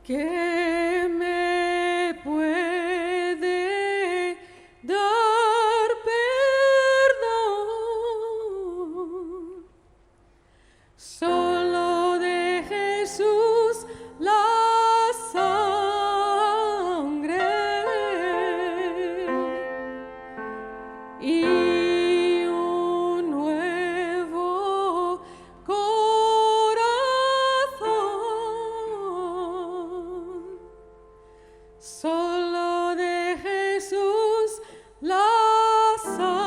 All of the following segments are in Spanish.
que me puede dar perdón. Solo de Jesús la sangre y un nuevo corazón. Solo de Jesús la sangre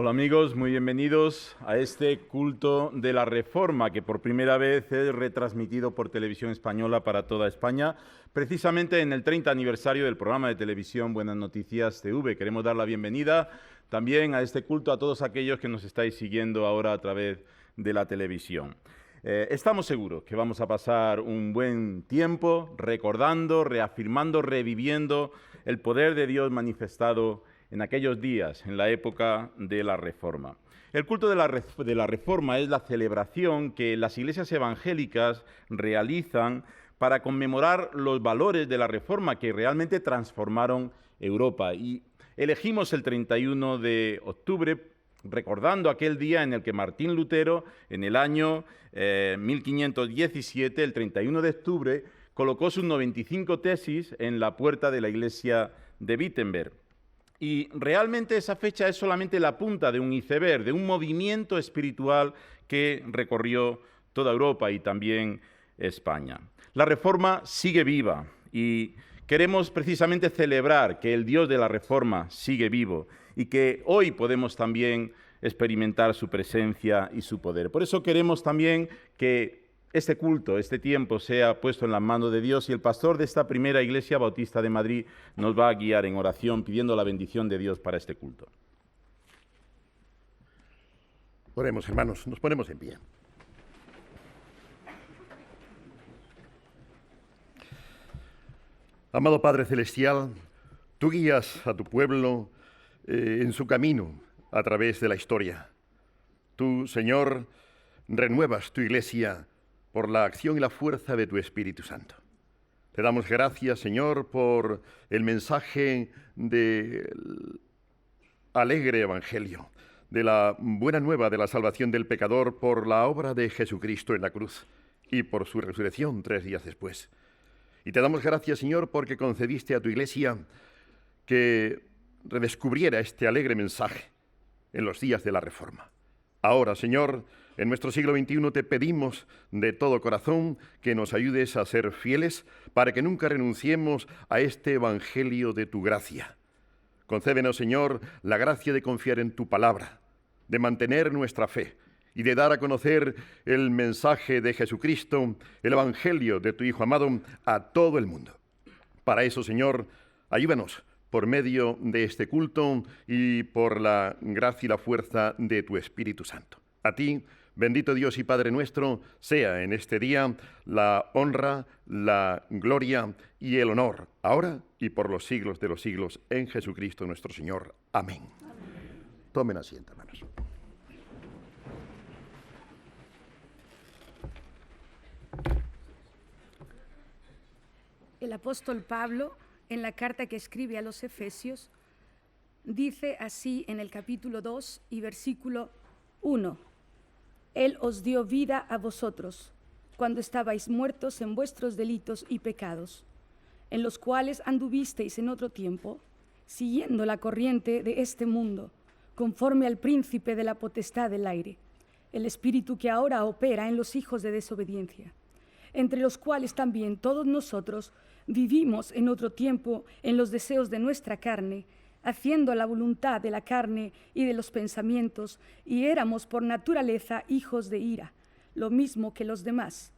Hola amigos, muy bienvenidos a este culto de la Reforma que por primera vez es retransmitido por Televisión Española para toda España, precisamente en el 30 aniversario del programa de televisión Buenas Noticias TV. Queremos dar la bienvenida también a este culto a todos aquellos que nos estáis siguiendo ahora a través de la televisión. Estamos seguros que vamos a pasar un buen tiempo recordando, reafirmando, reviviendo el poder de Dios manifestado en aquellos días, en la época de la Reforma. El culto de la Reforma es la celebración que las iglesias evangélicas realizan para conmemorar los valores de la Reforma que realmente transformaron Europa. Y elegimos el 31 de octubre recordando aquel día en el que Martín Lutero, en el año 1517, el 31 de octubre, colocó sus 95 tesis en la puerta de la iglesia de Wittenberg. Y realmente esa fecha es solamente la punta de un iceberg, de un movimiento espiritual que recorrió toda Europa y también España. La Reforma sigue viva y queremos precisamente celebrar que el Dios de la Reforma sigue vivo y que hoy podemos también experimentar su presencia y su poder. Por eso queremos también que este culto, este tiempo sea puesto en las manos de Dios y el pastor de esta primera iglesia bautista de Madrid nos va a guiar en oración pidiendo la bendición de Dios para este culto. Oremos, hermanos, nos ponemos en pie. Amado Padre Celestial, tú guías a tu pueblo en su camino a través de la historia. Tú, Señor, renuevas tu iglesia por la acción y la fuerza de tu Espíritu Santo. Te damos gracias, Señor, por el mensaje del alegre evangelio, de la buena nueva de la salvación del pecador por la obra de Jesucristo en la cruz y por su resurrección 3 días después. Y te damos gracias, Señor, porque concediste a tu iglesia que redescubriera este alegre mensaje en los días de la Reforma. Ahora, Señor, en nuestro siglo XXI te pedimos de todo corazón que nos ayudes a ser fieles para que nunca renunciemos a este evangelio de tu gracia. Concédenos, Señor, la gracia de confiar en tu palabra, de mantener nuestra fe y de dar a conocer el mensaje de Jesucristo, el evangelio de tu Hijo amado, a todo el mundo. Para eso, Señor, ayúdanos por medio de este culto y por la gracia y la fuerza de tu Espíritu Santo. A ti, bendito Dios y Padre nuestro, sea en este día la honra, la gloria y el honor, ahora y por los siglos de los siglos, en Jesucristo nuestro Señor. Amén. Tomen asiento, hermanos. El apóstol Pablo, en la carta que escribe a los Efesios, dice así en el capítulo 2 y versículo 1: Él os dio vida a vosotros, cuando estabais muertos en vuestros delitos y pecados, en los cuales anduvisteis en otro tiempo, siguiendo la corriente de este mundo, conforme al príncipe de la potestad del aire, el espíritu que ahora opera en los hijos de desobediencia, entre los cuales también todos nosotros vivimos en otro tiempo en los deseos de nuestra carne, haciendo la voluntad de la carne y de los pensamientos, y éramos por naturaleza hijos de ira, lo mismo que los demás.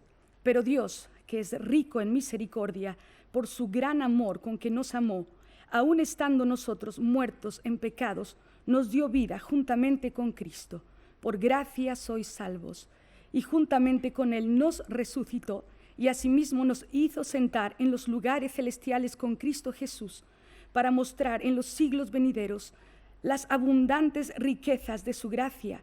Pero Dios, que es rico en misericordia, por su gran amor con que nos amó, aun estando nosotros muertos en pecados, nos dio vida juntamente con Cristo. Por gracia sois salvos. Y juntamente con Él nos resucitó, y asimismo nos hizo sentar en los lugares celestiales con Cristo Jesús, para mostrar en los siglos venideros las abundantes riquezas de su gracia,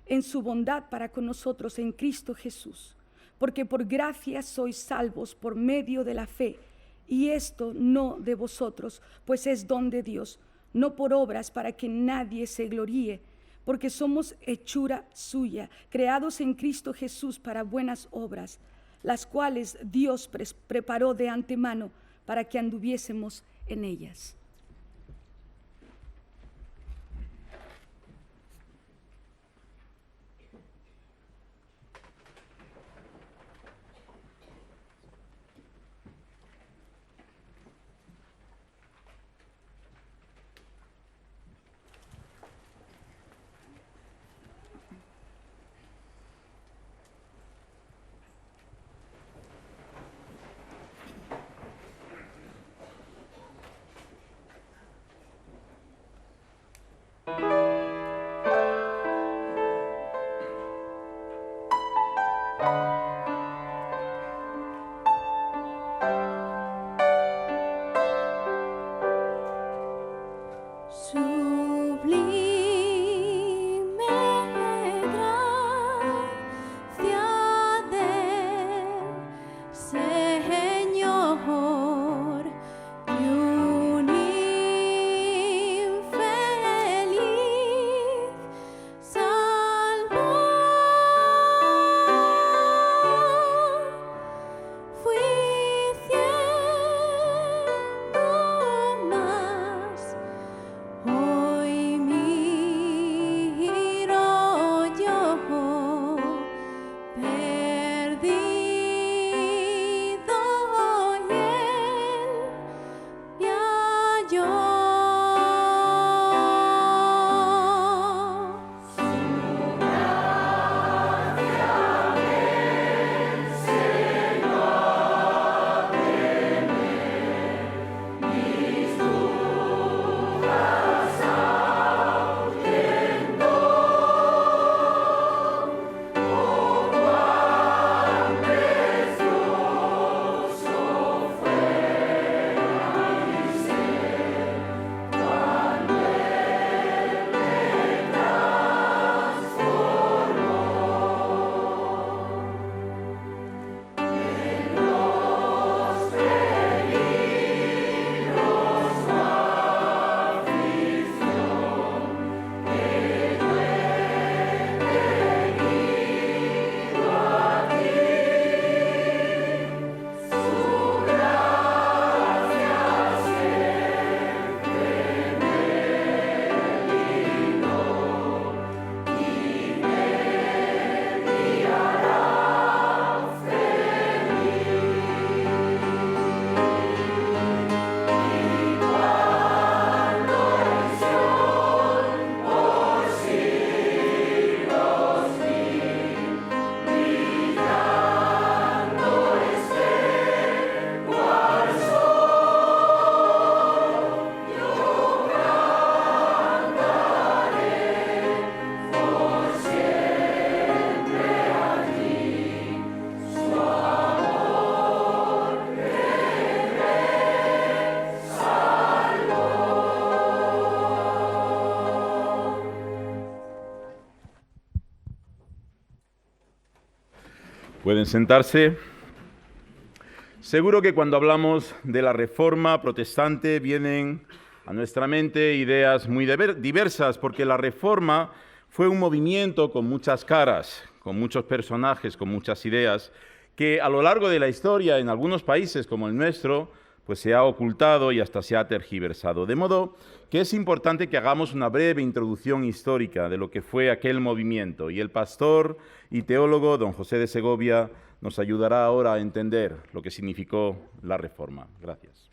en su bondad para con nosotros en Cristo Jesús. Porque por gracia sois salvos por medio de la fe, y esto no de vosotros, pues es don de Dios, no por obras para que nadie se gloríe, porque somos hechura suya, creados en Cristo Jesús para buenas obras, las cuales Dios preparó de antemano para que anduviésemos en ellas. Pueden sentarse. Seguro que cuando hablamos de la Reforma protestante vienen a nuestra mente ideas muy diversas, porque la Reforma fue un movimiento con muchas caras, con muchos personajes, con muchas ideas, que a lo largo de la historia, en algunos países como el nuestro, pues se ha ocultado y hasta se ha tergiversado. De modo que es importante que hagamos una breve introducción histórica de lo que fue aquel movimiento. Y el pastor y teólogo don José de Segovia nos ayudará ahora a entender lo que significó la Reforma. Gracias.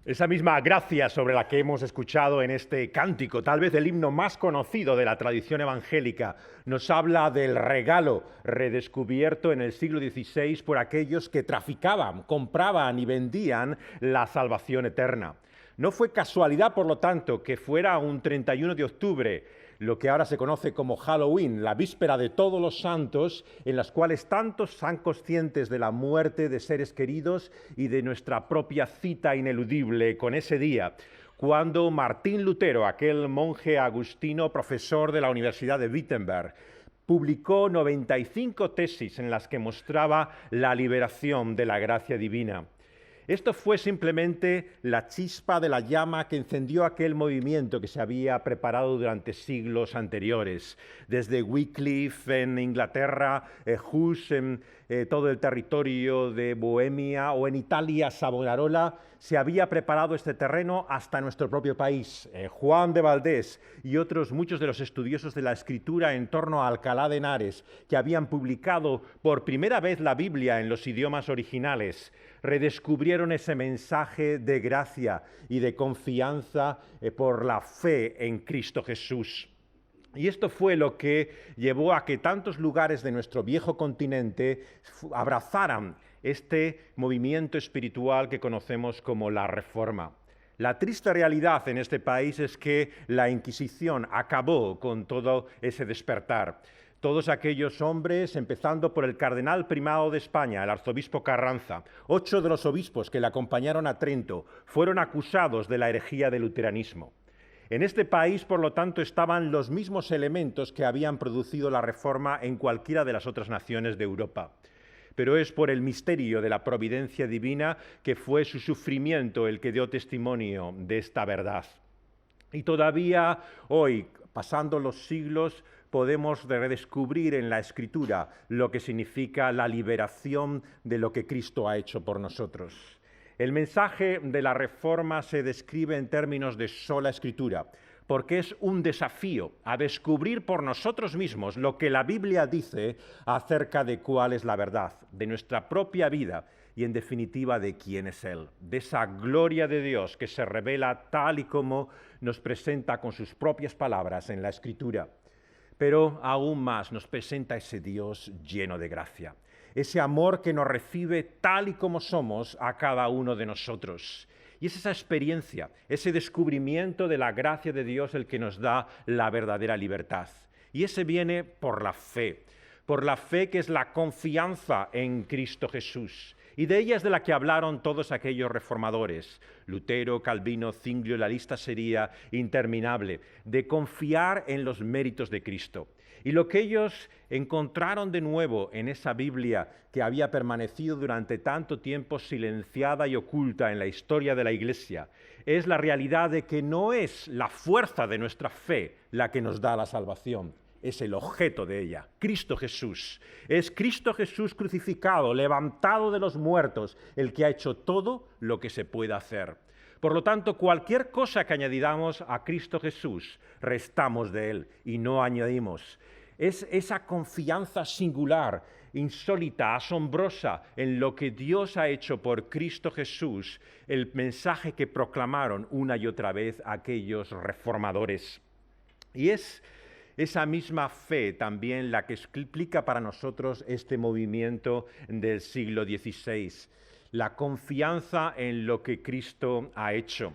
Esa misma gracia sobre la que hemos escuchado en este cántico, tal vez el himno más conocido de la tradición evangélica, nos habla del regalo redescubierto en el siglo XVI por aquellos que traficaban, compraban y vendían la salvación eterna. No fue casualidad, por lo tanto, que fuera un 31 de octubre, lo que ahora se conoce como Halloween, la víspera de Todos los Santos, en las cuales tantos son conscientes de la muerte de seres queridos y de nuestra propia cita ineludible con ese día, cuando Martín Lutero, aquel monje agustino, profesor de la Universidad de Wittenberg, publicó 95 tesis en las que mostraba la liberación de la gracia divina. Esto fue simplemente la chispa de la llama que encendió aquel movimiento que se había preparado durante siglos anteriores. Desde Wycliffe en Inglaterra, Hus en todo el territorio de Bohemia o en Italia, Savonarola, se había preparado este terreno hasta nuestro propio país. Juan de Valdés y otros muchos de los estudiosos de la Escritura en torno a Alcalá de Henares, que habían publicado por primera vez la Biblia en los idiomas originales, redescubrieron ese mensaje de gracia y de confianza por la fe en Cristo Jesús. Y esto fue lo que llevó a que tantos lugares de nuestro viejo continente abrazaran este movimiento espiritual que conocemos como la Reforma. La triste realidad en este país es que la Inquisición acabó con todo ese despertar. Todos aquellos hombres, empezando por el cardenal primado de España, el arzobispo Carranza, 8 de los obispos que le acompañaron a Trento, fueron acusados de la herejía del luteranismo. En este país, por lo tanto, estaban los mismos elementos que habían producido la Reforma en cualquiera de las otras naciones de Europa. Pero es por el misterio de la providencia divina que fue su sufrimiento el que dio testimonio de esta verdad. Y todavía hoy, pasando los siglos, podemos redescubrir en la Escritura lo que significa la liberación de lo que Cristo ha hecho por nosotros. El mensaje de la Reforma se describe en términos de sola Escritura, porque es un desafío a descubrir por nosotros mismos lo que la Biblia dice acerca de cuál es la verdad, de nuestra propia vida y, en definitiva, de quién es Él, de esa gloria de Dios que se revela tal y como nos presenta con sus propias palabras en la Escritura. Pero aún más nos presenta ese Dios lleno de gracia, ese amor que nos recibe tal y como somos a cada uno de nosotros. Y es esa experiencia, ese descubrimiento de la gracia de Dios el que nos da la verdadera libertad. Y ese viene por la fe que es la confianza en Cristo Jesús. Y de ella es de la que hablaron todos aquellos reformadores, Lutero, Calvino, Zwinglio, la lista sería interminable, de confiar en los méritos de Cristo. Y lo que ellos encontraron de nuevo en esa Biblia que había permanecido durante tanto tiempo silenciada y oculta en la historia de la Iglesia, es la realidad de que no es la fuerza de nuestra fe la que nos da la salvación. Es el objeto de ella, Cristo Jesús. Es Cristo Jesús crucificado, levantado de los muertos, el que ha hecho todo lo que se puede hacer. Por lo tanto, cualquier cosa que añadamos a Cristo Jesús, restamos de Él y no añadimos. Es esa confianza singular, insólita, asombrosa en lo que Dios ha hecho por Cristo Jesús, el mensaje que proclamaron una y otra vez aquellos reformadores. Y es esa misma fe también la que explica para nosotros este movimiento del siglo XVI, la confianza en lo que Cristo ha hecho.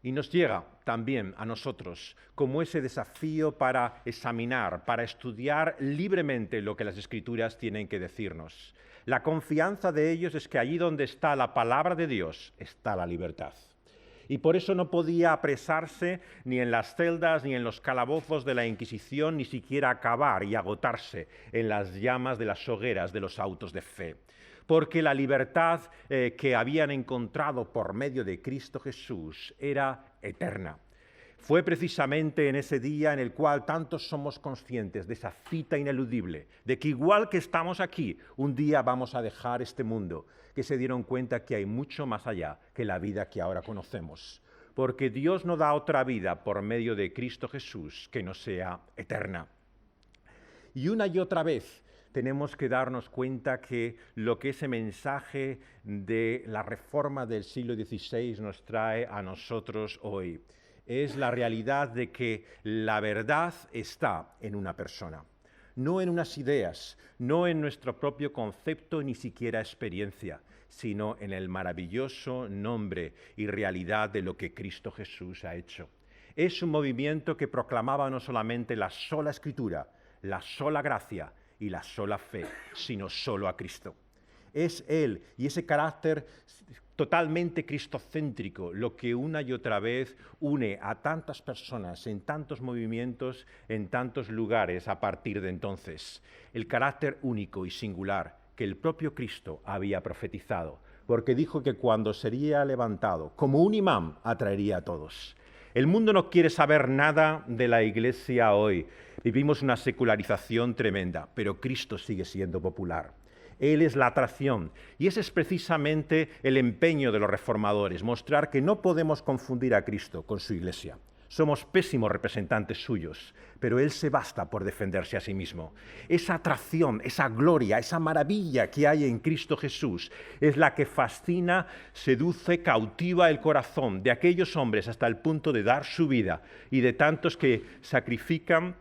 Y nos llega también a nosotros como ese desafío para examinar, para estudiar libremente lo que las Escrituras tienen que decirnos. La confianza de ellos es que allí donde está la palabra de Dios está la libertad. Y por eso no podía apresarse ni en las celdas ni en los calabozos de la Inquisición, ni siquiera acabar y agotarse en las llamas de las hogueras de los autos de fe. Porque la libertad que habían encontrado por medio de Cristo Jesús era eterna. Fue precisamente en ese día en el cual tantos somos conscientes de esa cita ineludible, de que igual que estamos aquí, un día vamos a dejar este mundo, que se dieron cuenta que hay mucho más allá que la vida que ahora conocemos. Porque Dios no da otra vida por medio de Cristo Jesús que no sea eterna. Y una y otra vez tenemos que darnos cuenta que lo que ese mensaje de la Reforma del siglo XVI nos trae a nosotros hoy es la realidad de que la verdad está en una persona, no en unas ideas, no en nuestro propio concepto ni siquiera experiencia, sino en el maravilloso nombre y realidad de lo que Cristo Jesús ha hecho. Es un movimiento que proclamaba no solamente la sola Escritura, la sola gracia y la sola fe, sino solo a Cristo. Es Él y ese carácter totalmente cristocéntrico lo que una y otra vez une a tantas personas en tantos movimientos, en tantos lugares a partir de entonces. El carácter único y singular que el propio Cristo había profetizado, porque dijo que cuando sería levantado, como un imán, atraería a todos. El mundo no quiere saber nada de la Iglesia hoy. Vivimos una secularización tremenda, pero Cristo sigue siendo popular. Él es la atracción y ese es precisamente el empeño de los reformadores, mostrar que no podemos confundir a Cristo con su Iglesia. Somos pésimos representantes suyos, pero Él se basta por defenderse a sí mismo. Esa atracción, esa gloria, esa maravilla que hay en Cristo Jesús es la que fascina, seduce, cautiva el corazón de aquellos hombres hasta el punto de dar su vida y de tantos que sacrifican,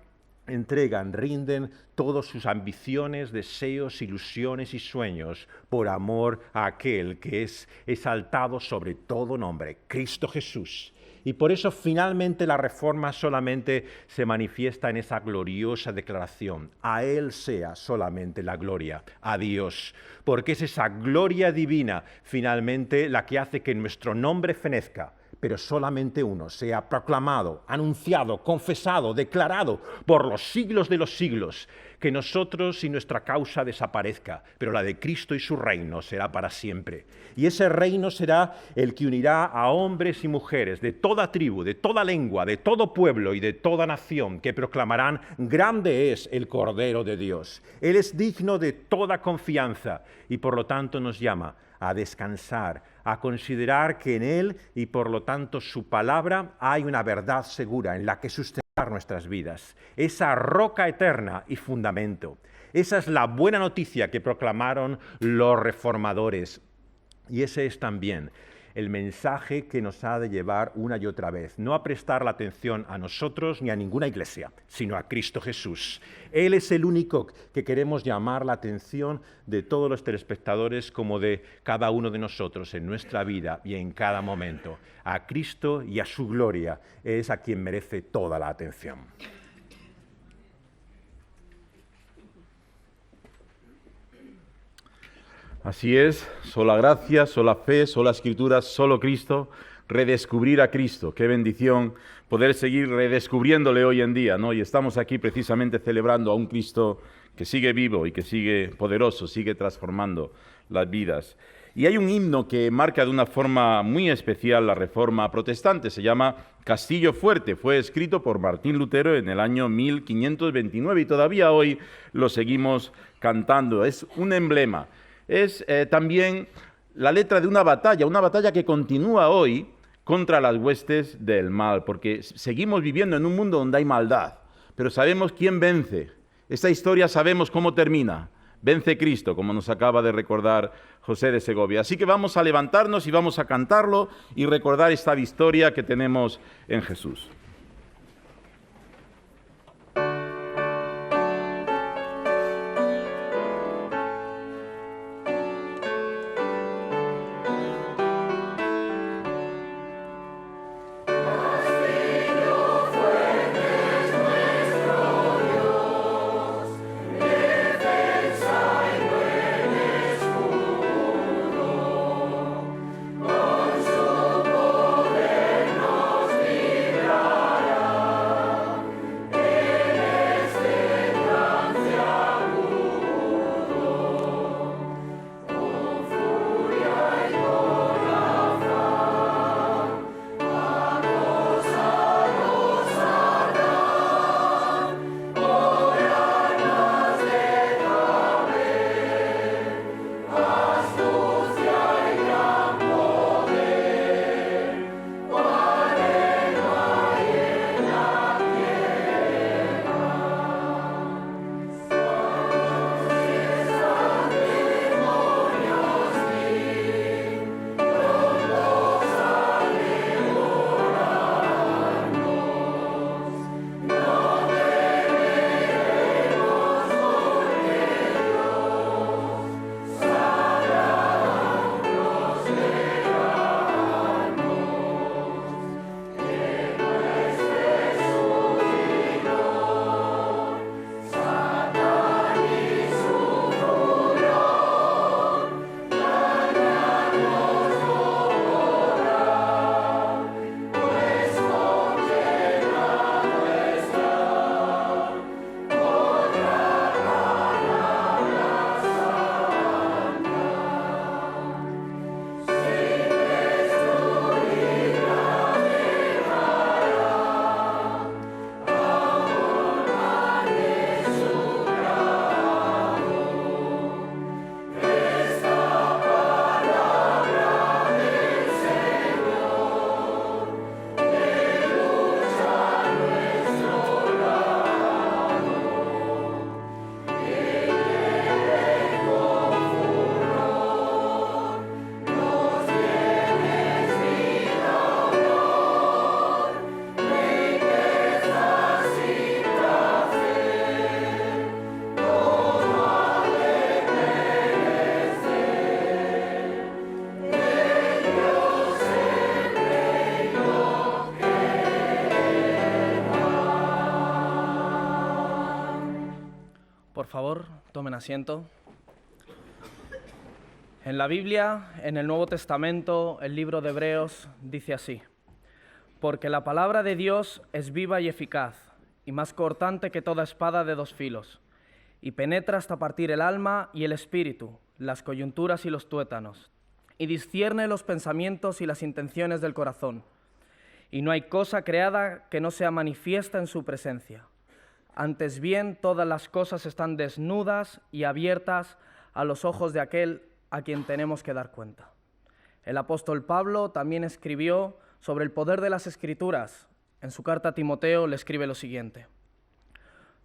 entregan, rinden todas sus ambiciones, deseos, ilusiones y sueños por amor a aquel que es exaltado sobre todo nombre, Cristo Jesús. Y por eso finalmente la Reforma solamente se manifiesta en esa gloriosa declaración: a Él sea solamente la gloria, a Dios. Porque es esa gloria divina finalmente la que hace que nuestro nombre fenezca, pero solamente uno sea proclamado, anunciado, confesado, declarado por los siglos de los siglos, que nosotros y nuestra causa desaparezca, pero la de Cristo y su reino será para siempre. Y ese reino será el que unirá a hombres y mujeres de toda tribu, de toda lengua, de todo pueblo y de toda nación, que proclamarán: grande es el Cordero de Dios. Él es digno de toda confianza y por lo tanto nos llama a descansar, a considerar que en Él y por lo tanto su palabra hay una verdad segura en la que sustentar nuestras vidas, esa roca eterna y fundamento. Esa es la buena noticia que proclamaron los reformadores, y ese es también el mensaje que nos ha de llevar una y otra vez, no a prestar la atención a nosotros ni a ninguna iglesia, sino a Cristo Jesús. Él es el único que queremos llamar la atención de todos los telespectadores como de cada uno de nosotros en nuestra vida y en cada momento. A Cristo y a su gloria es a quien merece toda la atención. Así es, sola gracia, sola fe, sola escritura, solo Cristo, redescubrir a Cristo. Qué bendición poder seguir redescubriéndole hoy en día, ¿no? Y estamos aquí precisamente celebrando a un Cristo que sigue vivo y que sigue poderoso, sigue transformando las vidas. Y hay un himno que marca de una forma muy especial la Reforma protestante, se llama Castillo Fuerte, fue escrito por Martín Lutero en el año 1529 y todavía hoy lo seguimos cantando. Es un emblema. Es también la letra de una batalla que continúa hoy contra las huestes del mal, porque seguimos viviendo en un mundo donde hay maldad, pero sabemos quién vence. Esta historia sabemos cómo termina. Vence Cristo, como nos acaba de recordar José de Segovia. Así que vamos a levantarnos y vamos a cantarlo y recordar esta victoria que tenemos en Jesús. Con su poder nos libra. Por favor, tomen asiento. En la Biblia, en el Nuevo Testamento, el libro de Hebreos dice así: porque la palabra de Dios es viva y eficaz, y más cortante que toda espada de dos filos, y penetra hasta partir el alma y el espíritu, las coyunturas y los tuétanos, y discierne los pensamientos y las intenciones del corazón. Y no hay cosa creada que no sea manifiesta en su presencia. Antes bien, todas las cosas están desnudas y abiertas a los ojos de aquel a quien tenemos que dar cuenta. El apóstol Pablo también escribió sobre el poder de las Escrituras. En su carta a Timoteo le escribe lo siguiente: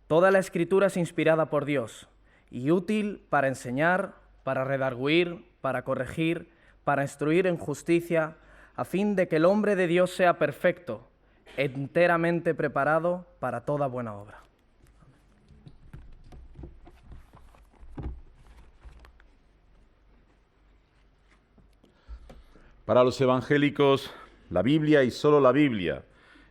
toda la Escritura es inspirada por Dios y útil para enseñar, para redarguir, para corregir, para instruir en justicia, a fin de que el hombre de Dios sea perfecto, enteramente preparado para toda buena obra. Para los evangélicos, la Biblia y solo la Biblia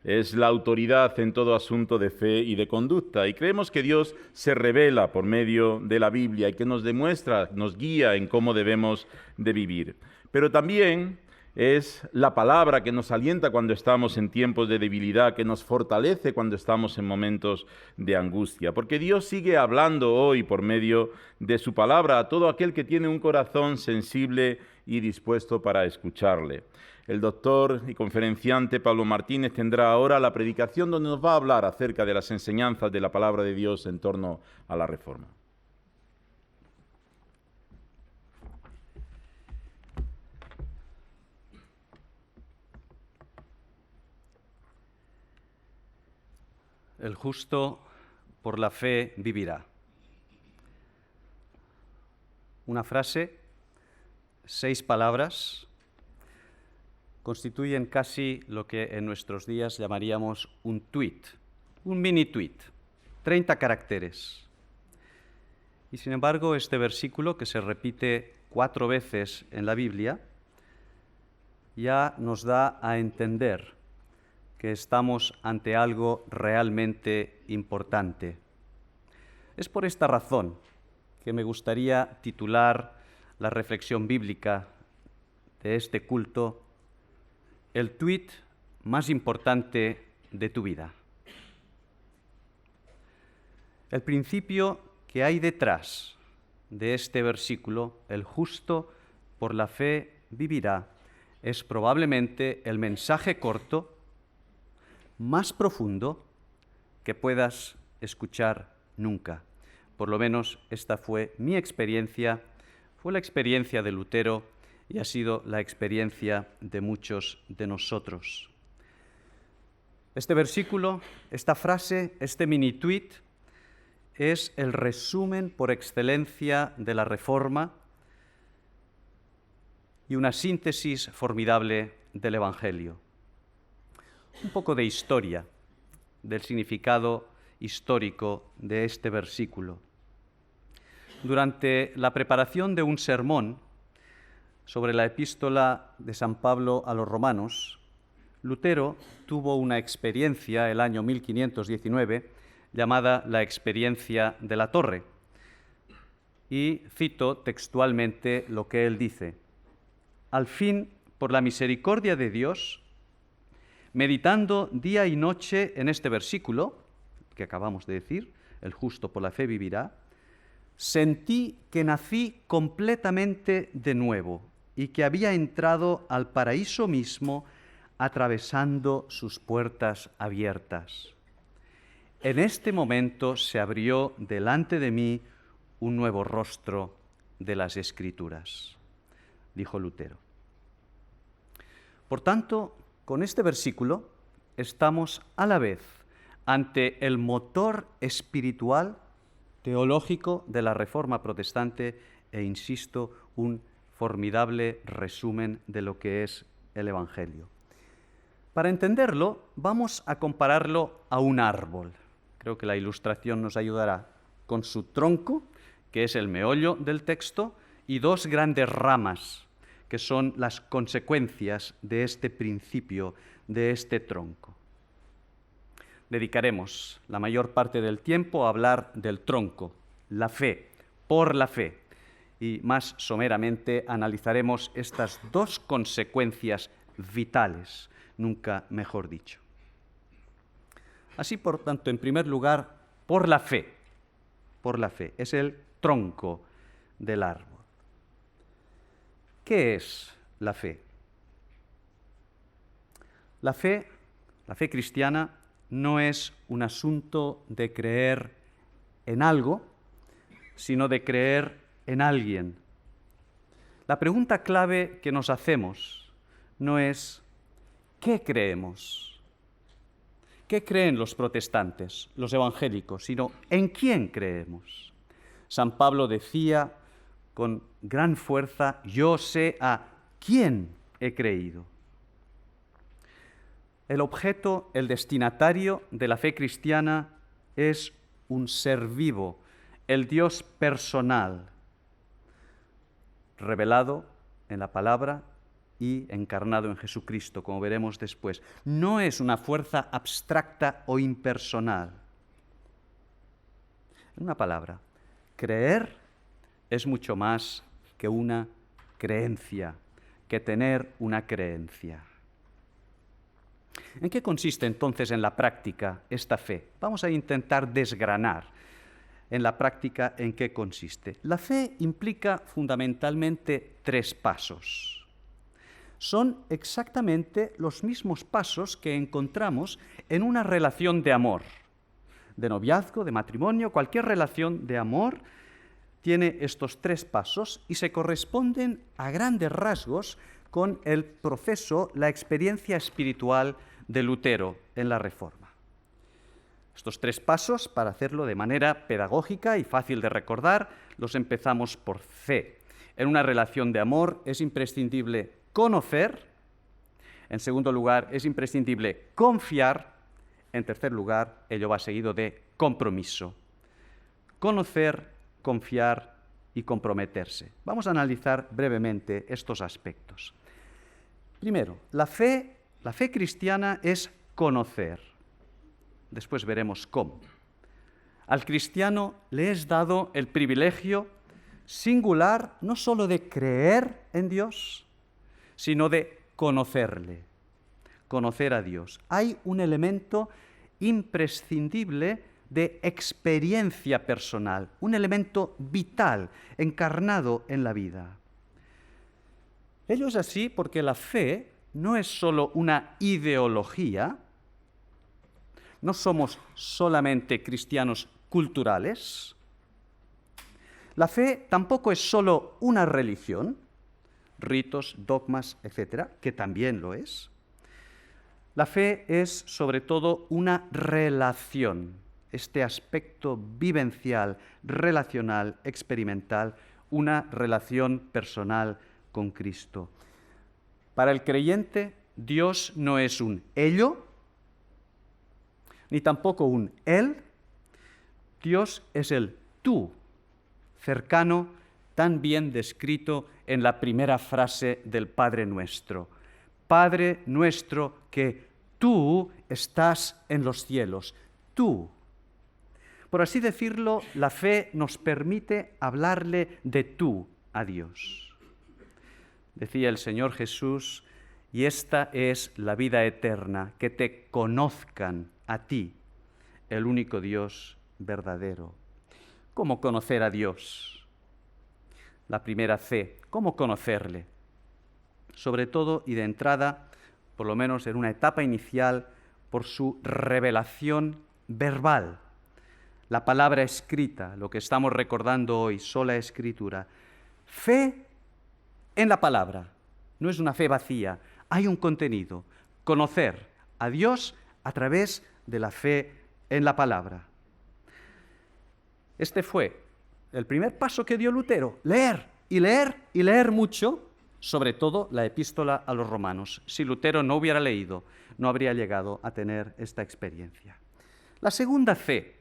es la autoridad en todo asunto de fe y de conducta, y creemos que Dios se revela por medio de la Biblia y que nos demuestra, nos guía en cómo debemos de vivir. Pero también es la palabra que nos alienta cuando estamos en tiempos de debilidad, que nos fortalece cuando estamos en momentos de angustia, porque Dios sigue hablando hoy por medio de su palabra a todo aquel que tiene un corazón sensible y dispuesto para escucharle. El doctor y conferenciante Pablo Martínez tendrá ahora la predicación donde nos va a hablar acerca de las enseñanzas de la palabra de Dios en torno a la Reforma. El justo por la fe vivirá. Una frase, 6 palabras, constituyen casi lo que en nuestros días llamaríamos un tuit, un mini tuit, 30 caracteres. Y sin embargo, este versículo, que se repite 4 veces en la Biblia, ya nos da a entender que estamos ante algo realmente importante. Es por esta razón que me gustaría titular la reflexión bíblica de este culto: el tuit más importante de tu vida. El principio que hay detrás de este versículo, el justo por la fe vivirá, es probablemente el mensaje corto más profundo que puedas escuchar nunca. Por lo menos esta fue mi experiencia, fue la experiencia de Lutero y ha sido la experiencia de muchos de nosotros. Este versículo, esta frase, este mini tuit, es el resumen por excelencia de la Reforma y una síntesis formidable del Evangelio. Un poco de historia, del significado histórico de este versículo. Durante la preparación de un sermón sobre la epístola de San Pablo a los Romanos, Lutero tuvo una experiencia el año 1519 llamada la experiencia de la Torre. Y cito textualmente lo que él dice: al fin, por la misericordia de Dios, meditando día y noche en este versículo, que acabamos de decir, el justo por la fe vivirá, sentí que nací completamente de nuevo y que había entrado al paraíso mismo atravesando sus puertas abiertas. En este momento se abrió delante de mí un nuevo rostro de las Escrituras, dijo Lutero. Por tanto, con este versículo estamos a la vez ante el motor espiritual, teológico de la Reforma protestante e, insisto, un formidable resumen de lo que es el Evangelio. Para entenderlo, vamos a compararlo a un árbol. Creo que la ilustración nos ayudará con su tronco, que es el meollo del texto, y 2 grandes ramas, que son las consecuencias de este principio, de este tronco. Dedicaremos la mayor parte del tiempo a hablar del tronco, la fe, por la fe. Y más someramente analizaremos estas dos consecuencias vitales, nunca mejor dicho. Así, por tanto, en primer lugar, por la fe, es el tronco del árbol. ¿Qué es la fe? La fe cristiana no es un asunto de creer en algo, sino de creer en alguien. La pregunta clave que nos hacemos no es ¿qué creemos? ¿Qué creen los protestantes, los evangélicos? Sino ¿en quién creemos? San Pablo decía con gran fuerza, yo sé a quién he creído. El objeto, el destinatario de la fe cristiana es un ser vivo, el Dios personal, revelado en la palabra y encarnado en Jesucristo, como veremos después. No es una fuerza abstracta o impersonal. En una palabra, creer es mucho más que una creencia, que tener una creencia. ¿En qué consiste entonces en la práctica esta fe? Vamos a intentar desgranar en la práctica en qué consiste. La fe implica fundamentalmente 3 pasos. Son exactamente los mismos pasos que encontramos en una relación de amor, de noviazgo, de matrimonio, cualquier relación de amor tiene estos 3 pasos y se corresponden a grandes rasgos con el proceso, la experiencia espiritual de Lutero en la Reforma. Estos 3 pasos, para hacerlo de manera pedagógica y fácil de recordar, los empezamos por C. En una relación de amor es imprescindible conocer, en segundo lugar es imprescindible confiar, en tercer lugar ello va seguido de compromiso. Conocer, confiar y comprometerse. Vamos a analizar brevemente estos aspectos. Primero, la fe cristiana es conocer. Después veremos cómo. Al cristiano le es dado el privilegio singular no solo de creer en Dios, sino de conocerle, conocer a Dios. Hay un elemento imprescindible de experiencia personal, un elemento vital, encarnado en la vida. Ello es así porque la fe no es solo una ideología, no somos solamente cristianos culturales, la fe tampoco es solo una religión, ritos, dogmas, etcétera, que también lo es. La fe es sobre todo una relación, este aspecto vivencial, relacional, experimental, una relación personal con Cristo. Para el creyente, Dios no es un ello, ni tampoco un él. Dios es el tú, cercano, tan bien descrito en la primera frase del Padre Nuestro. Padre nuestro que tú estás en los cielos, tú. Por así decirlo, la fe nos permite hablarle de tú a Dios. Decía el Señor Jesús, y esta es la vida eterna, que te conozcan a ti, el único Dios verdadero. ¿Cómo conocer a Dios? La primera C, ¿cómo conocerle? Sobre todo y de entrada, por lo menos en una etapa inicial, por su revelación verbal. La palabra escrita, lo que estamos recordando hoy, sola escritura. Fe en la palabra, no es una fe vacía, hay un contenido. Conocer a Dios a través de la fe en la palabra. Este fue el primer paso que dio Lutero, leer y leer y leer mucho, sobre todo la epístola a los romanos. Si Lutero no hubiera leído, no habría llegado a tener esta experiencia. La segunda fe,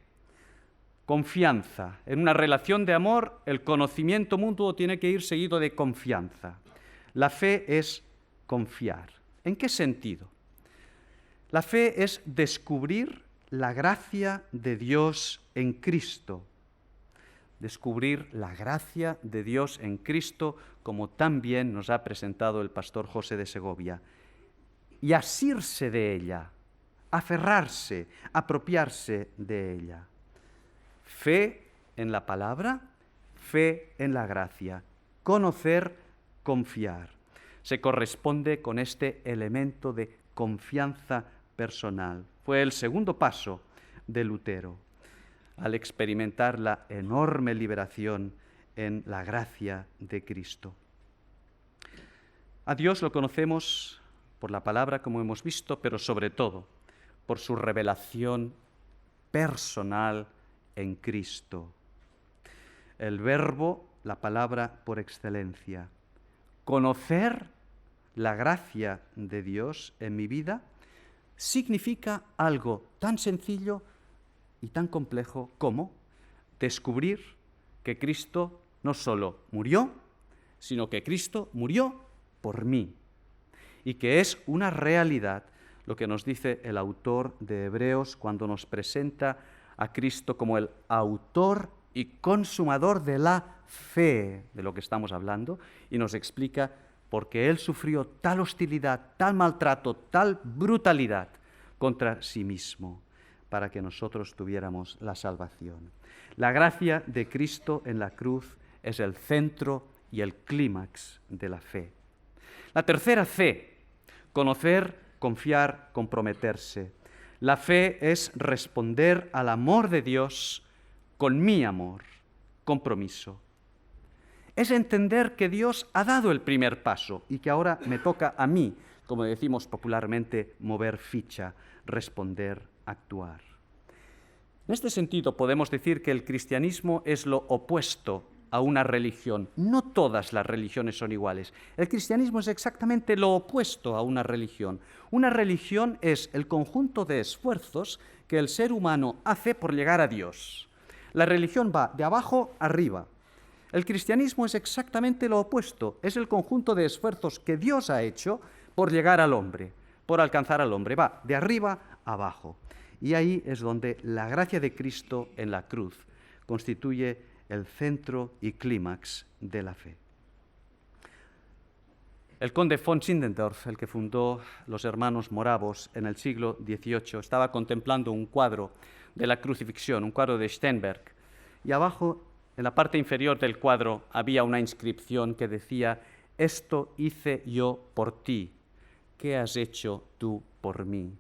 confianza. En una relación de amor, el conocimiento mutuo tiene que ir seguido de confianza. La fe es confiar. ¿En qué sentido? La fe es descubrir la gracia de Dios en Cristo. descubrir la gracia de Dios en Cristo, como tan bien nos ha presentado el pastor José de Segovia, y asirse de ella, aferrarse, apropiarse de ella. Fe en la palabra, fe en la gracia, conocer, confiar. Se corresponde con este elemento de confianza personal. Fue el segundo paso de Lutero, al experimentar la enorme liberación en la gracia de Cristo. A Dios lo conocemos por la palabra, como hemos visto, pero sobre todo por su revelación personal en Cristo. El verbo, la palabra por excelencia. Conocer la gracia de Dios en mi vida significa algo tan sencillo y tan complejo como descubrir que Cristo no solo murió, sino que Cristo murió por mí, y que es una realidad lo que nos dice el autor de Hebreos cuando nos presenta a Cristo como el autor y consumador de la fe, de lo que estamos hablando, y nos explica por qué Él sufrió tal hostilidad, tal maltrato, tal brutalidad contra sí mismo, para que nosotros tuviéramos la salvación. La gracia de Cristo en la cruz es el centro y el clímax de la fe. La tercera fe, conocer, confiar, comprometerse. La fe es responder al amor de Dios con mi amor, compromiso. Es entender que Dios ha dado el primer paso y que ahora me toca a mí, como decimos popularmente, mover ficha, responder, actuar. En este sentido, podemos decir que el cristianismo es lo opuesto a una religión. No todas las religiones son iguales. El cristianismo es exactamente lo opuesto a una religión. Una religión es el conjunto de esfuerzos que el ser humano hace por llegar a Dios. La religión va de abajo arriba. El cristianismo es exactamente lo opuesto. Es el conjunto de esfuerzos que Dios ha hecho por llegar al hombre, por alcanzar al hombre. Va de arriba a abajo. Y ahí es donde la gracia de Cristo en la cruz constituye el centro y clímax de la fe. El conde von Zinzendorf, el que fundó los hermanos moravos en el siglo XVIII, estaba contemplando un cuadro de la crucifixión, un cuadro de Steinberg, y abajo, en la parte inferior del cuadro, había una inscripción que decía: «Esto hice yo por ti, ¿qué has hecho tú por mí?».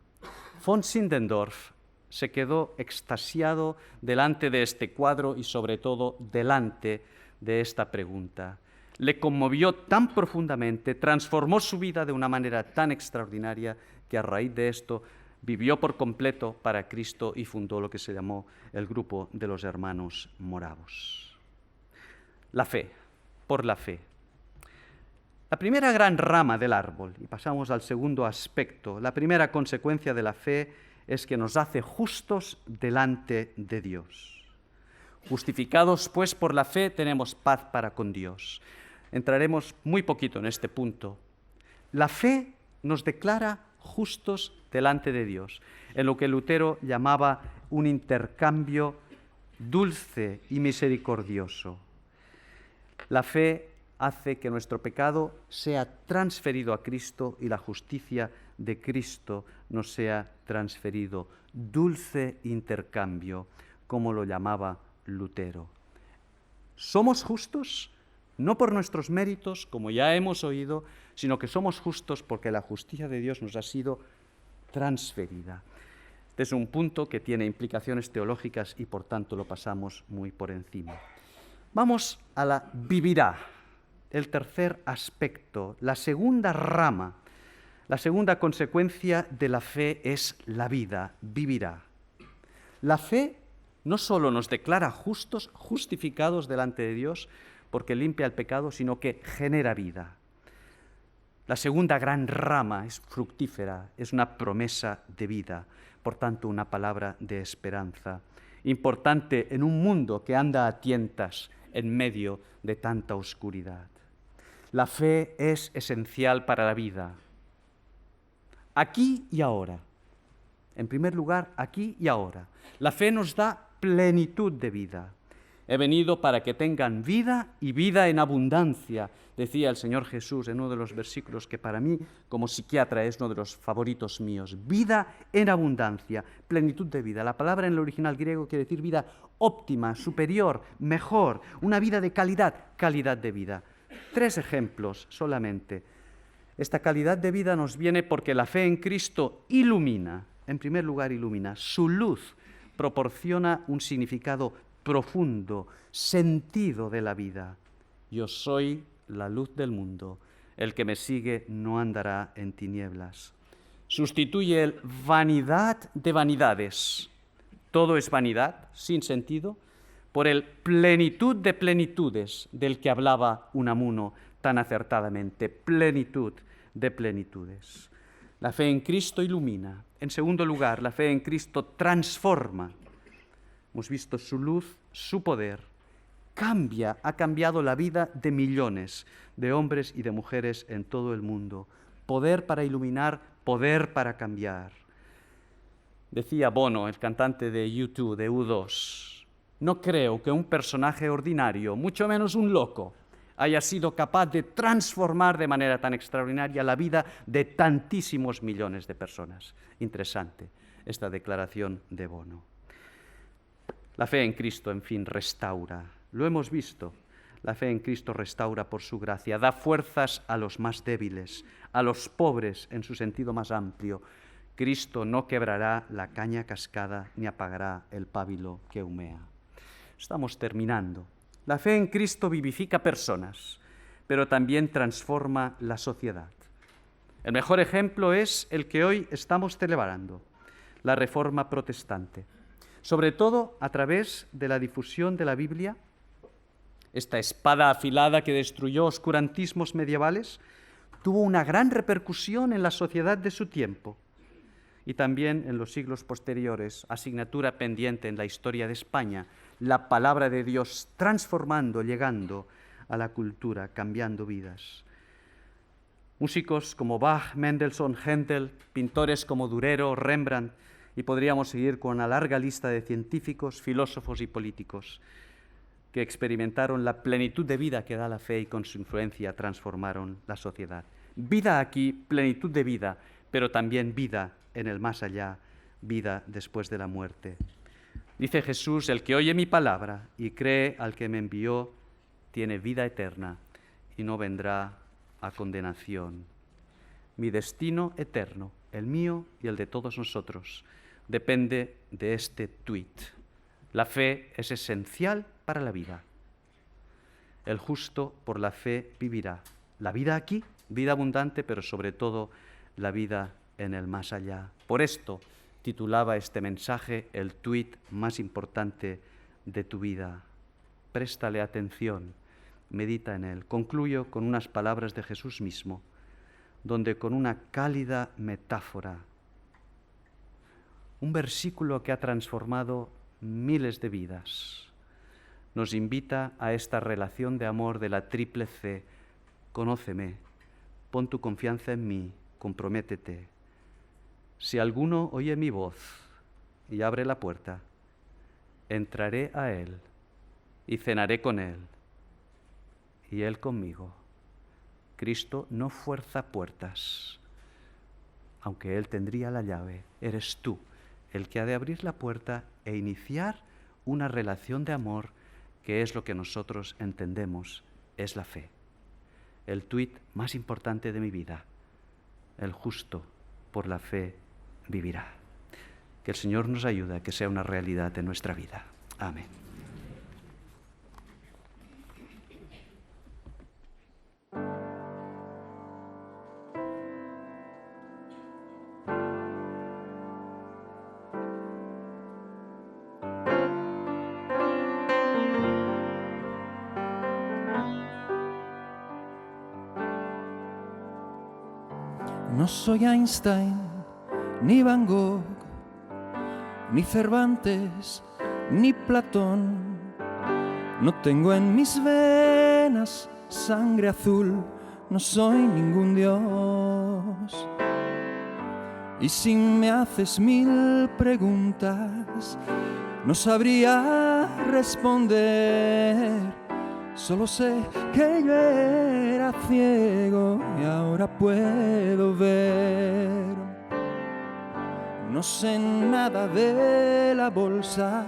Von Zinzendorf se quedó extasiado delante de este cuadro y sobre todo delante de esta pregunta. Le conmovió tan profundamente, transformó su vida de una manera tan extraordinaria que a raíz de esto vivió por completo para Cristo y fundó lo que se llamó el grupo de los hermanos moravos. La fe, por la fe. La primera gran rama del árbol, y pasamos al segundo aspecto, la primera consecuencia de la fe es que nos hace justos delante de Dios. Justificados, pues, por la fe, tenemos paz para con Dios. Entraremos muy poquito en este punto. La fe nos declara justos delante de Dios, en lo que Lutero llamaba un intercambio dulce y misericordioso. La fe hace que nuestro pecado sea transferido a Cristo y la justicia de Cristo nos sea transferido. Dulce intercambio, como lo llamaba Lutero. ¿Somos justos? No por nuestros méritos, como ya hemos oído, sino que somos justos porque la justicia de Dios nos ha sido transferida. Este es un punto que tiene implicaciones teológicas y por tanto lo pasamos muy por encima. Vamos a la vivirá. El tercer aspecto, la segunda rama, la segunda consecuencia de la fe es la vida, vivirá. La fe no solo nos declara justos, justificados delante de Dios, porque limpia el pecado, sino que genera vida. La segunda gran rama es fructífera, es una promesa de vida, por tanto una palabra de esperanza, importante en un mundo que anda a tientas en medio de tanta oscuridad. La fe es esencial para la vida, aquí y ahora. En primer lugar, aquí y ahora. La fe nos da plenitud de vida. He venido para que tengan vida y vida en abundancia, decía el Señor Jesús en uno de los versículos que para mí, como psiquiatra, es uno de los favoritos míos. Vida en abundancia, plenitud de vida. La palabra en el original griego quiere decir vida óptima, superior, mejor, una vida de calidad, calidad de vida. 3 ejemplos solamente. Esta calidad de vida nos viene porque la fe en Cristo ilumina, en primer lugar ilumina, su luz proporciona un significado profundo, sentido de la vida. Yo soy la luz del mundo, el que me sigue no andará en tinieblas. Sustituye el vanidad de vanidades, todo es vanidad, sin sentido, por el plenitud de plenitudes del que hablaba Unamuno tan acertadamente, plenitud de plenitudes. La fe en Cristo ilumina. En segundo lugar, la fe en Cristo transforma. Hemos visto su luz, su poder. Ha cambiado la vida de millones de hombres y de mujeres en todo el mundo. Poder para iluminar, poder para cambiar. Decía Bono, el cantante de U2, de U2, no creo que un personaje ordinario, mucho menos un loco, haya sido capaz de transformar de manera tan extraordinaria la vida de tantísimos millones de personas. Interesante esta declaración de Bono. La fe en Cristo, en fin, restaura. Lo hemos visto. La fe en Cristo restaura por su gracia, da fuerzas a los más débiles, a los pobres en su sentido más amplio. Cristo no quebrará la caña cascada ni apagará el pábilo que humea. Estamos terminando. La fe en Cristo vivifica personas, pero también transforma la sociedad. El mejor ejemplo es el que hoy estamos celebrando, la Reforma Protestante. Sobre todo a través de la difusión de la Biblia, esta espada afilada que destruyó oscurantismos medievales, tuvo una gran repercusión en la sociedad de su tiempo y también en los siglos posteriores, asignatura pendiente en la historia de España, la palabra de Dios transformando, llegando a la cultura, cambiando vidas. Músicos como Bach, Mendelssohn, Händel, pintores como Durero, Rembrandt, y podríamos seguir con una larga lista de científicos, filósofos y políticos que experimentaron la plenitud de vida que da la fe y con su influencia transformaron la sociedad. Vida aquí, plenitud de vida, pero también vida en el más allá, vida después de la muerte. Dice Jesús, el que oye mi palabra y cree al que me envió, tiene vida eterna y no vendrá a condenación. Mi destino eterno, el mío y el de todos nosotros, depende de este tuit. La fe es esencial para la vida. El justo por la fe vivirá. La vida aquí, vida abundante, pero sobre todo la vida en el más allá. Por esto titulaba este mensaje el tuit más importante de tu vida. Préstale atención, medita en él. Concluyo con unas palabras de Jesús mismo, donde con una cálida metáfora, un versículo que ha transformado miles de vidas, nos invita a esta relación de amor de la triple C. Conóceme, pon tu confianza en mí, comprométete. Si alguno oye mi voz y abre la puerta, entraré a él y cenaré con él y él conmigo. Cristo no fuerza puertas, aunque él tendría la llave. Eres tú el que ha de abrir la puerta e iniciar una relación de amor que es lo que nosotros entendemos es la fe. El tuit más importante de mi vida: el justo por la fe vivirá. Que el Señor nos ayude a que sea una realidad en nuestra vida. Amén. No soy Einstein, ni Van Gogh, ni Cervantes, ni Platón. No tengo en mis venas sangre azul, no soy ningún dios. Y si me haces 1000 preguntas, no sabría pudiera responder. Solo sé que yo era ciego y ahora puedo ver. No sé nada de la bolsa,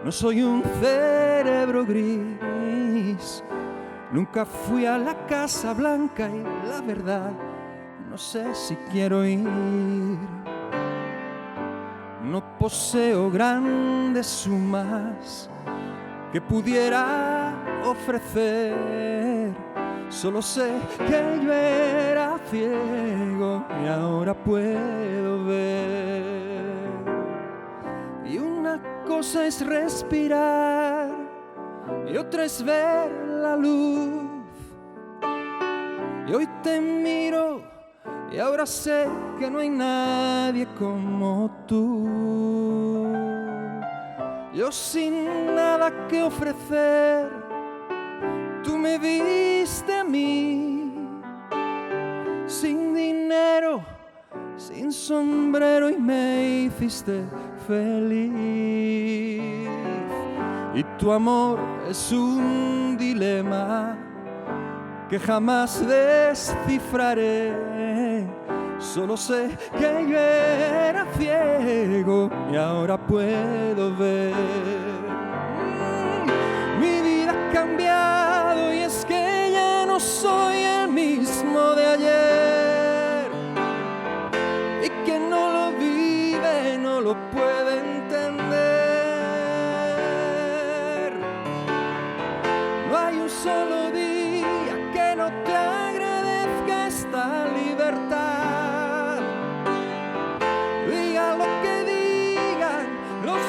no soy un cerebro gris. Nunca fui a la Casa Blanca y la verdad no sé si quiero ir. No poseo grandes sumas que pudiera ofrecer. Solo sé que yo era ciego y ahora puedo ver. Y una cosa es respirar y otra es ver la luz. Y hoy te miro y ahora sé que no hay nadie como tú. Yo sin nada que ofrecer, tú me viste a mí. Sin dinero, sin sombrero y me hiciste feliz. Y tu amor es un dilema que jamás descifraré. Solo sé que yo era ciego y ahora puedo ver. Mi vida ha cambiado y es que ya no soy el mismo de ayer. Y quien no lo vive no lo puede entender. No hay un solo día que no te agradezca esta libertad. Diga lo que digan los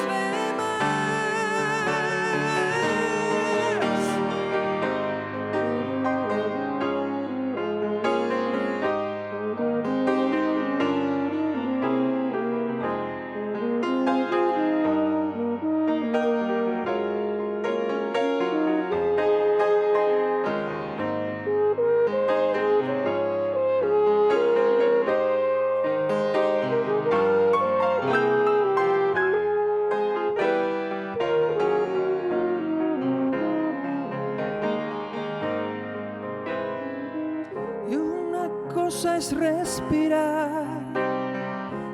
es respirar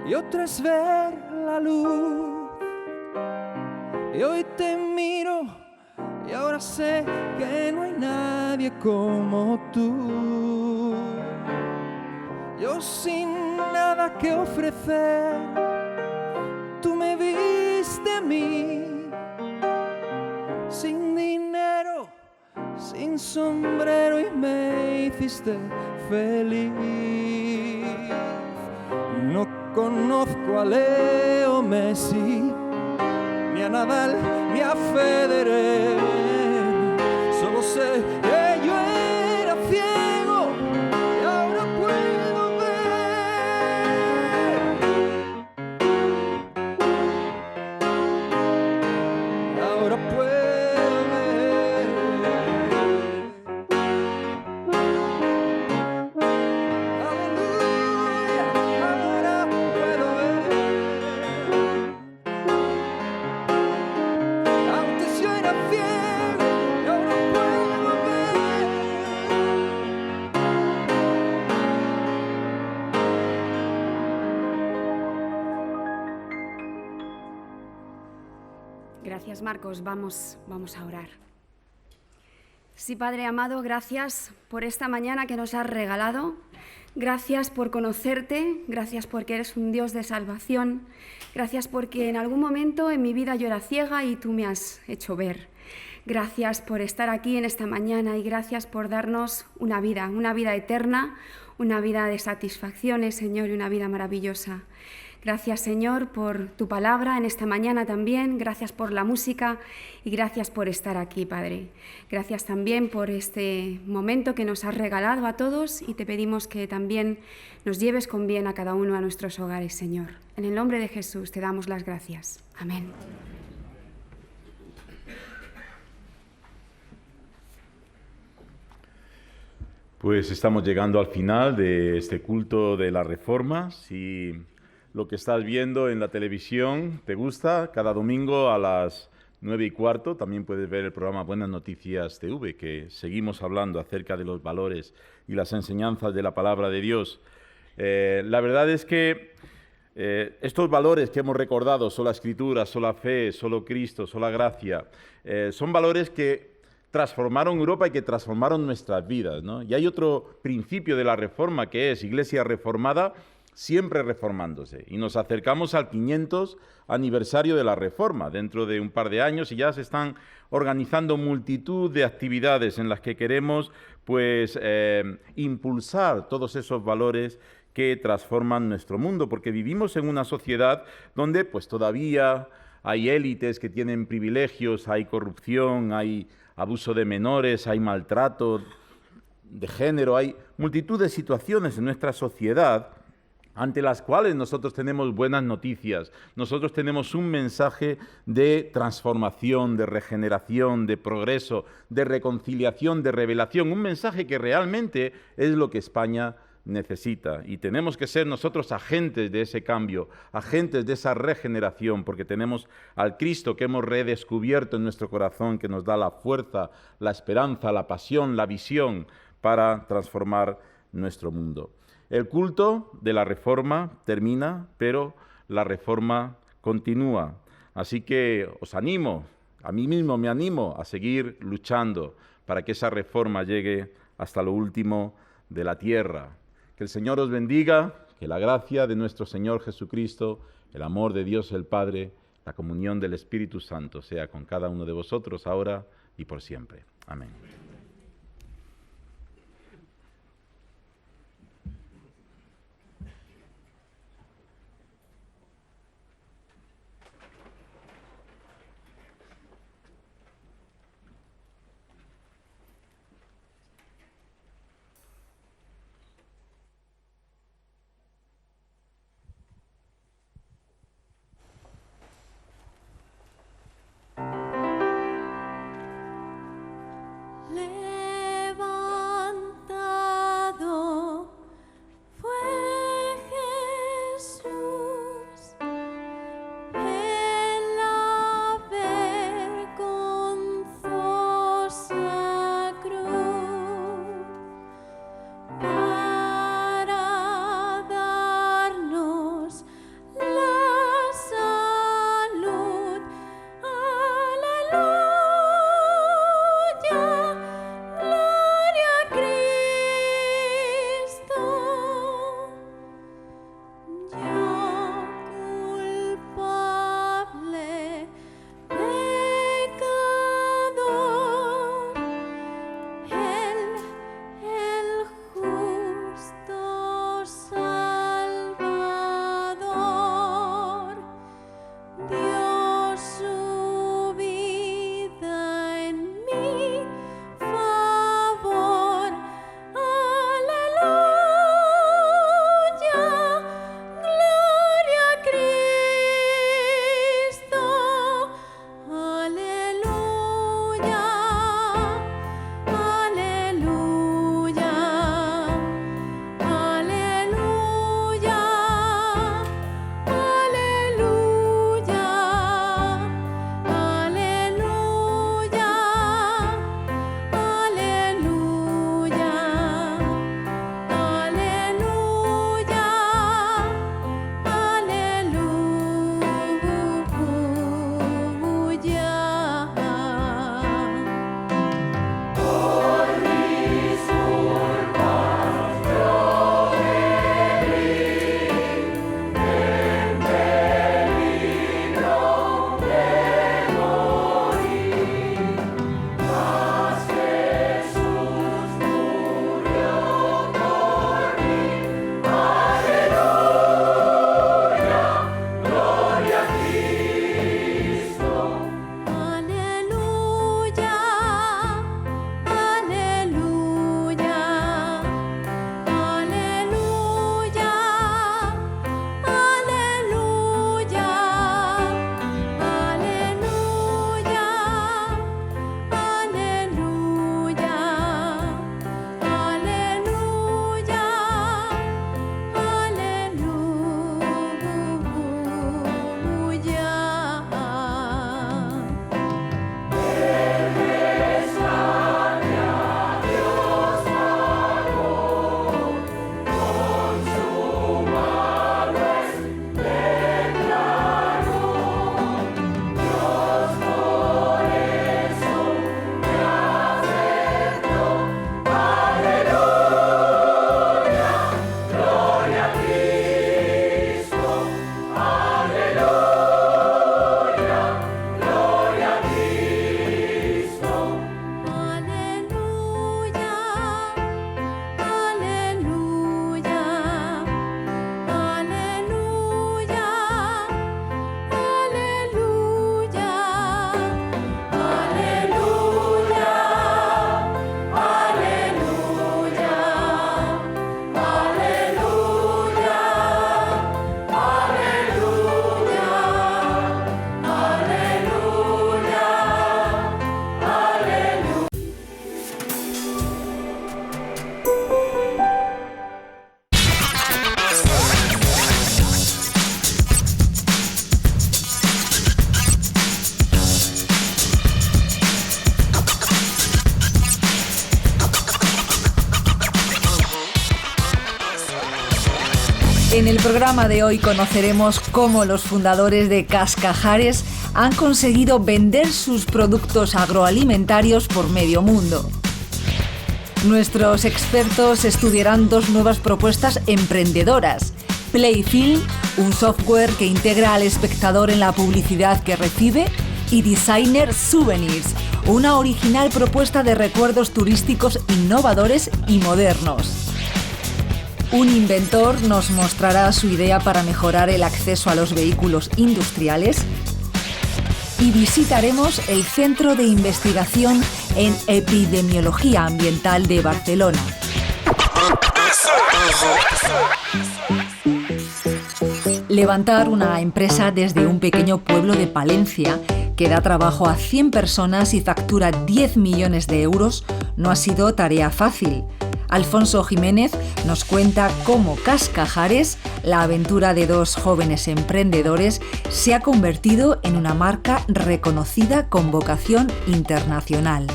y otra es ver la luz. Y hoy te miro y ahora sé que no hay nadie como tú. Yo sin nada que ofrecer, tú me viste a mí. Sin dinero, sin sombrero y me hiciste feliz. No conozco a Leo Messi, ni a Nadal, ni a Federer. Solo sé que yo era ciego y ahora puedo ver. Ahora puedo Gracias, Marcos. Vamos a orar. Sí, Padre amado, gracias por esta mañana que nos has regalado. Gracias por conocerte, gracias porque eres un Dios de salvación. Gracias porque en algún momento en mi vida yo era ciega y tú me has hecho ver. Gracias por estar aquí en esta mañana y gracias por darnos una vida eterna, una vida de satisfacciones, Señor, y una vida maravillosa. Gracias, Señor, por tu palabra en esta mañana también. Gracias por la música y gracias por estar aquí, Padre. Gracias también por este momento que nos has regalado a todos y te pedimos que también nos lleves con bien a cada uno a nuestros hogares, Señor. En el nombre de Jesús te damos las gracias. Amén. Pues estamos llegando al final de este culto de la Reforma. Si lo que estás viendo en la televisión te gusta, cada domingo a las 9:15 también puedes ver el programa Buenas Noticias TV, que seguimos hablando acerca de los valores y las enseñanzas de la palabra de Dios. La verdad es que estos valores que hemos recordado, sola Escritura, sola fe, solo Cristo, sola gracia, son valores que transformaron Europa y que transformaron nuestras vidas, ¿no? Y hay otro principio de la Reforma, que es Iglesia reformada, siempre reformándose. Y nos acercamos al 500 aniversario de la Reforma, dentro de un par de años, y ya se están organizando multitud de actividades en las que queremos pues, impulsar todos esos valores que transforman nuestro mundo, porque vivimos en una sociedad donde pues, todavía hay élites que tienen privilegios, hay corrupción, hay abuso de menores, hay maltrato de género, hay multitud de situaciones en nuestra sociedad ante las cuales nosotros tenemos buenas noticias. Nosotros tenemos un mensaje de transformación, de regeneración, de progreso, de reconciliación, de revelación, un mensaje que realmente es lo que España necesita, y tenemos que ser nosotros agentes de ese cambio, agentes de esa regeneración, porque tenemos al Cristo que hemos redescubierto en nuestro corazón, que nos da la fuerza, la esperanza, la pasión, la visión para transformar nuestro mundo. El culto de la Reforma termina, pero la Reforma continúa. Así que os animo, a mí mismo me animo a seguir luchando para que esa Reforma llegue hasta lo último de la tierra. Que el Señor os bendiga, que la gracia de nuestro Señor Jesucristo, el amor de Dios el Padre, la comunión del Espíritu Santo sea con cada uno de vosotros ahora y por siempre. Amén. Aleluya. En el programa de hoy conoceremos cómo los fundadores de Cascajares han conseguido vender sus productos agroalimentarios por medio mundo. Nuestros expertos estudiarán dos nuevas propuestas emprendedoras. Playfilm, un software que integra al espectador en la publicidad que recibe, y Designer Souvenirs, una original propuesta de recuerdos turísticos innovadores y modernos. Un inventor nos mostrará su idea para mejorar el acceso a los vehículos industriales y visitaremos el Centro de Investigación en Epidemiología Ambiental de Barcelona. Levantar una empresa desde un pequeño pueblo de Palencia que da trabajo a 100 personas y factura 10 millones de euros no ha sido tarea fácil. Alfonso Jiménez nos cuenta cómo Cascajares, la aventura de dos jóvenes emprendedores, se ha convertido en una marca reconocida con vocación internacional.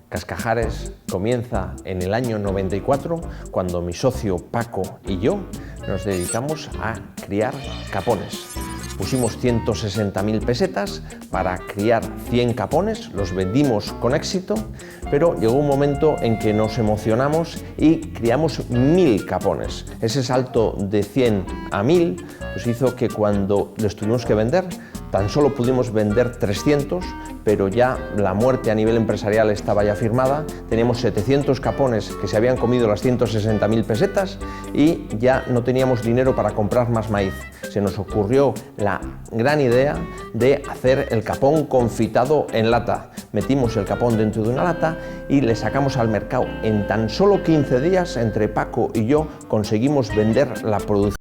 Cascajares comienza en el año 94, cuando mi socio Paco y yo nos dedicamos a criar capones. Pusimos 160.000 pesetas para criar 100 capones, los vendimos con éxito, pero llegó un momento en que nos emocionamos y criamos 1000 capones. Ese salto de 100 a 1000 pues hizo que cuando los tuvimos que vender, tan solo pudimos vender 300, pero ya la muerte a nivel empresarial estaba ya firmada. Teníamos 700 capones que se habían comido las 160.000 pesetas y ya no teníamos dinero para comprar más maíz. Se nos ocurrió la gran idea de hacer el capón confitado en lata. Metimos el capón dentro de una lata y le sacamos al mercado. En tan solo 15 días, entre Paco y yo, conseguimos vender la producción